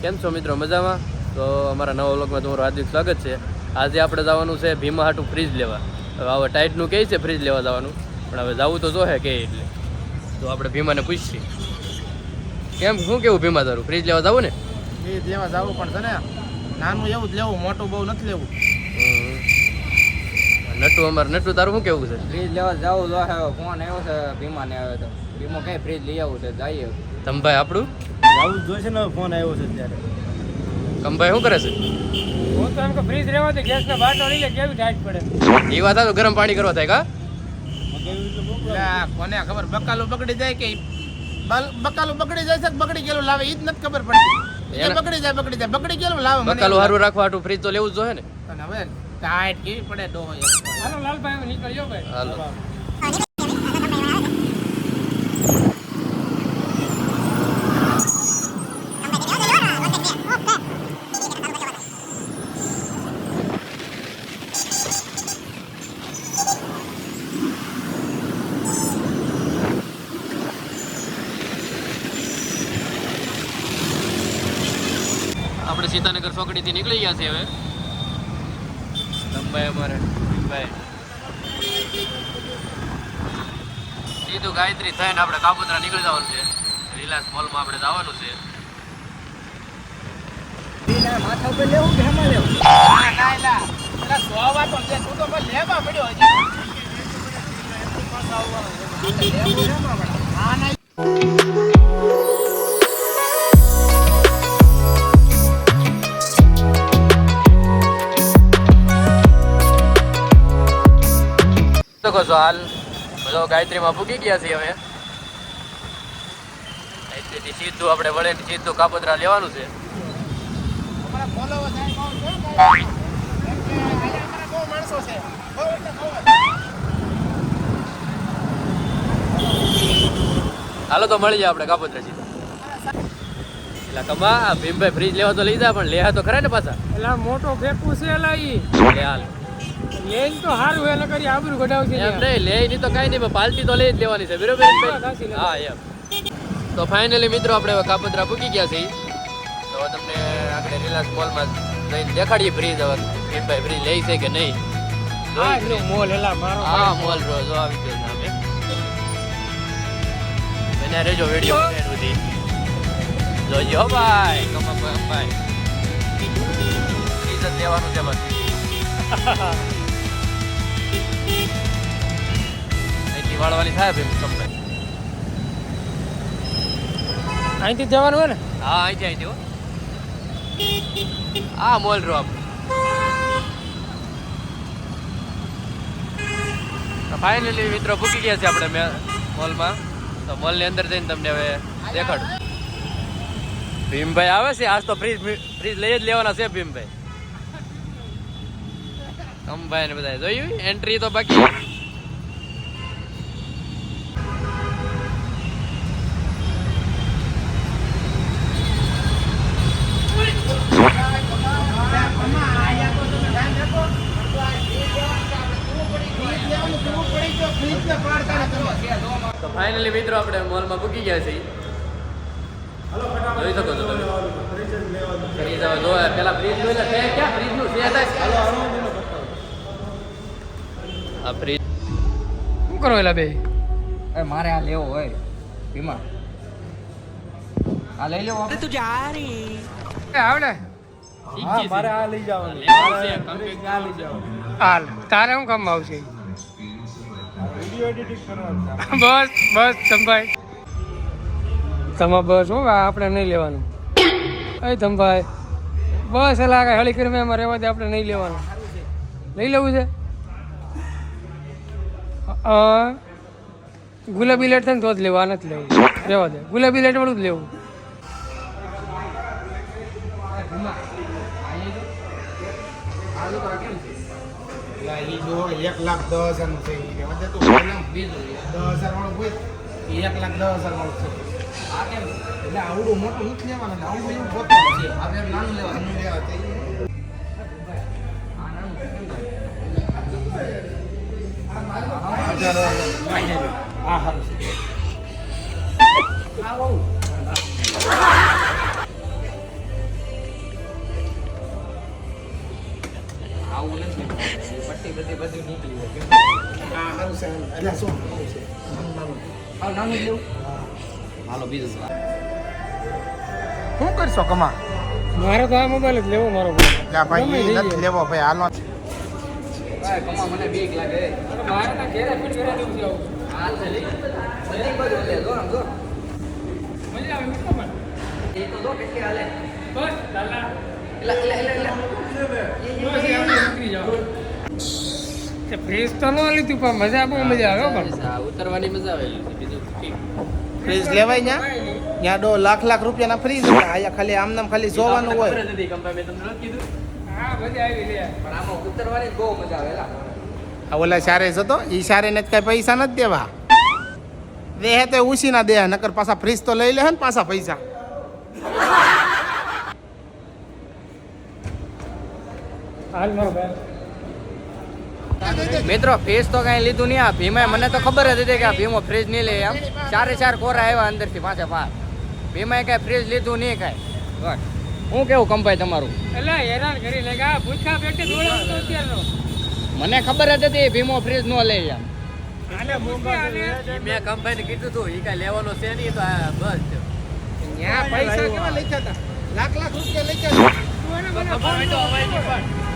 કેમ છો મિત્રો? મજામાં? તો અમારા નવા વ્લોગમાં તમારું હાર્દિક સ્વાગત છે. આજે આપણે જવાનું છે ભીમા હાટું ફ્રીજ લેવા. હવે હવે ટાઈટનું કહે છે ફ્રીજ લેવા જવાનું, પણ હવે જવું તો જોહે કે એટલે તો આપણે ભીમાને પૂછીએ. કેમ શું કેવું ભીમા તારું? ફ્રીજ લેવા જવું ને? ફ્રીજ લેવા જવું પણ છે ને નાનું એવું જ લેવું, મોટું બહુ નથી લેવું. નટુ અમારે નટુ તારું શું કેવું છે? ફ્રીજ લેવા જવું જો ફોન આવ્યો છે ભીમાને, આવ્યો તો ભીમો કઈ ફ્રીજ લઈ આવું છે, જઈએ. તમભાઈ આપણું જવું જોઈશે ને, ફોન આવ્યો છે ત્યારે. કંભાઈ શું કરે છે? હું તો એમ કે ફ્રીજ રહેવા દે, ગેસના બાટલો લઈ લે, કેવી ટાઈટ પડે. એ વાત આવે તો ગરમ પાણી કરવા થાય કા? કોને ખબર બકાલું બગડી જાય કે બકાલું બગડી જાય છે કે બગડી ગયેલું લાવે, ઈ જ નથી ખબર પડતી. બગડી જાય બગડી ગયેલું લાવે. બકાલું સારું રાખવા હાટું ફ્રીજ તો લેવું જ જોઈએ ને. અને હવે ટાઈટ કેવી પડે ડોહો. હાલો લાલભાઈ નીકળ્યો ભાઈ. હાલો. આપણે સીતાનગર ચોકડીથી નીકળી ગયા છીએ હવે. લંબાઈ અમારે ભાઈ સીધું ગાયત્રી થઈને આપણે કાબોદ્રા નીકળી જવાનું છે. રિલાયન્સ મોલમાં આપણે જવાનું છે. માથા ઉપર લેવું કે હેમાં લેવું? તું તો લેવા પડ્યો હજી. હાલ બધો ગાયત્રીમાં પૂકી ગયા છીએ હવે. ગાયત્રીથી સીધું આપણે વળે સીધું કાપોદ્રા લેવાનું છે. હાલો તો મળી જાય આપણે કાપોદ્રા સીધા. એટલે કમા ભીમભાઈ ફ્રીજ લેવા તો લઈ જાય, પણ લેવા તો ખરા ને પાછા. એટલે મોટો ફેંકવું છે લે હાલ લેન તો સારું એને કરી આબરૂ કઢાવશે. એમ નહીં લે ની તો કઈ નહીં, પાલટી તો લઈ જ લેવાની છે, બરોબર? હા એમ. તો ફાઇનલી મિત્રો આપણે હવે કાપોદ્રા પૂકી ગયા છીએ. તો તમને આપણે રિલાયન્સ મોલમાં જઈને દેખાડીએ ફ્રીજ. હવે ભીમભાઈ ફ્રીજ લે છે કે નહીં. મોલ હેલા મારો. હા મોલ રોજ આવી ગયો સામે. બને રેજો વિડીયો સુધી જોજો ભાઈ. કમા ભાઈ ફ્રીજ જ લેવાનું છે બસ. અહીંથી વાળવાની થાય ભીમ કંપની. અહીંથી જવાનું હોય ને? હા અહીંથી હો. હા મોલ રો આપ. ફાઇનલી મિત્રો પૂકી ગયા છે આપણે મોલમાં. તો મોલની અંદર જઈને તમને હવે દેખાડું. ભીમભાઈ આવે છે આજ તો ફ્રીજ લઈ જ લેવાના છે ભીમભાઈ. કંભાઈ ને બધા જોયું એન્ટ્રી તો બાકી. તો ફાઇનલી મિત્રો આપણે મોલમાં પૂકી ગયા છીએ. જોઈ શકો છો તમે. ફ્રીજ હવે જો પેલા ફ્રીજ નું એટલે ક્યાં ફ્રીજ નું છે આ ફ્રીજ શું કરો એલા બે? મારે આ લેવો હોય ભીમા, આ લઈ લેવો આપણે. આવડે મારે આ લઈ જવાનું. લેવાનું છે કંપની લઈ જવાનું. હાલ તારે શું કામ આવશે? વિડિયો એડિટિંગ કરવાનું. બસ તમભાઈ બસ હો, આપણે નહીં લેવાનું. એ તમભાઈ બસ એલા હળી કરી એમાં રહેવા દે, આપણે નહીં લેવાનું. લઈ લેવું છે? ગુલાબી લાઈટ થાય ને તો જ લેવું, આ નથી લેવું. રહેવા દે, ગુલાબી લાઈટ વાળું જ લેવું. $1,10,000 નું છે. 10,000 વાળું હોય, 1,10,000 વાળું છે. એટલે આવડું મોટું નથી લેવાનું, આવડું એવું પોતાનું છે. હવે નાનું લેવાનું લેવા હા સારું છે. પટ્ટી બધું નીકળી જાય આ સારું છે એટલે શું નાનું છે નાનું હાવ નાનું જ લેવું હાલો બીજું શું કરશો કમા મારે તો આ મોબાઈલ જ લેવો મારો ભાઈ. લા ભાઈ ગમે એ તે નથી લેવો ભાઈ હાલો ભાઈ કમા મને બીક લાગે મારે તો ઘેરે ફીટ કરાવી દેવું છે આવું. હાલ છે લઈ બધી બાજુ લે જો આમ જો મજા આવે મિત્રો પણ. એ તો જો કેટલી હાલે બસ લાલા એલા બસ એ આપણે નીકળી જાઓ. તે ફ્રેશ તો ન લીધું પણ મજા બહુ મજા આવે હો પણ. ઉતરવાની મજા આવે બીજું ઠીક. ફ્રીજ લેવાય ત્યાં દો લાખ રૂપિયાના ફ્રીજ હોય આયા ખાલી આમનામ ખાલી જોવાનું હોય ખબર જ હતી કંપા મેં તમને નથી કીધું હા મજા આવી લે. પણ આમાં ઉતરવાની જ બહુ મજા આવે એલા આ ઓલા સારે જતો ઈ સારે ને કઈ પૈસા નથી દેવા દેહે તો ઉછી ના દે નકર પાછા ફ્રીજ તો લઈ લે ને પાછા પૈસા હાલ મારો ભાઈ. મિત્રો ફ્રીજ તો કઈ લીધું નહીં આ ભીમાએ મને તો ખબર જ હતી કે આ ભીમો ફ્રીજ નહીં લે એમ ચાર કોરા આવ્યા અંદરથી પાછા પાર ભીમાએ કઈ ફ્રીજ લીધું નહીં કાંઈ બસ હું કેવું કંપાઈ તમારું એટલે હેરાન કરી લે કે આ ભૂખા પેટે દોડાવતો અત્યારનો. મને ખબર જ હતી ભીમો ફ્રીજ નો લે એમ આને ભૂખે આને મેં કંપાઈને કીધું હતું એ કાંઈ લેવાનો છે નહીં તો આ બસ ત્યાં પૈસા કેવા લખ્યા હતા લાખ રૂપિયા લખ્યા હતા તું એને મને ફોન તો અવાય નહીં પણ